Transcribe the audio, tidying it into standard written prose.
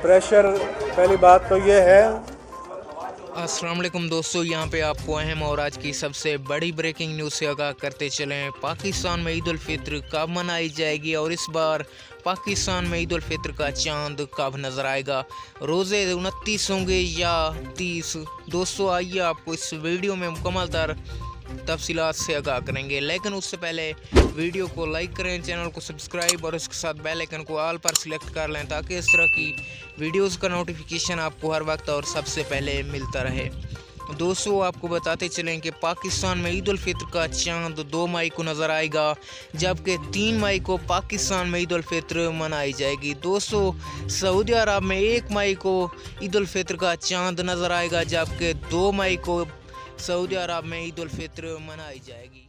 Pressure. पहली बात तो ये है। अस्सलाम वालेकुम दोस्तों, यहाँ पे आपको अहम और आज की सबसे बड़ी ब्रेकिंग न्यूज़ से आगाह करते चलें। पाकिस्तान में ईद उल फित्र कब मनाई जाएगी और इस बार पाकिस्तान में ईद उल फित्र का चांद कब नज़र आएगा? रोज़े 29 होंगे या 30? दोस्तों आइए आपको इस वीडियो में मुकम्मल तफसीलात से आगाह करेंगे, लेकिन उससे पहले वीडियो को लाइक करें, चैनल को सब्सक्राइब और उसके साथ बेल आइकन को ऑल पर सिलेक्ट कर लें ताकि इस तरह की वीडियोस का नोटिफिकेशन आपको हर वक्त और सबसे पहले मिलता रहे। दोस्तों आपको बताते चलें कि पाकिस्तान में ईद उल फित्र का चांद 2 मई को नज़र आएगा, जबकि 3 मई को पाकिस्तान में ईद उल फित्र मनाई जाएगी। दोस्तों सऊदी अरब में 1 मई को ईद उल फित्र का चांद नज़र आएगा, जबकि 2 मई को सऊदी अरब में ईद उल फित्र मनाई जाएगी।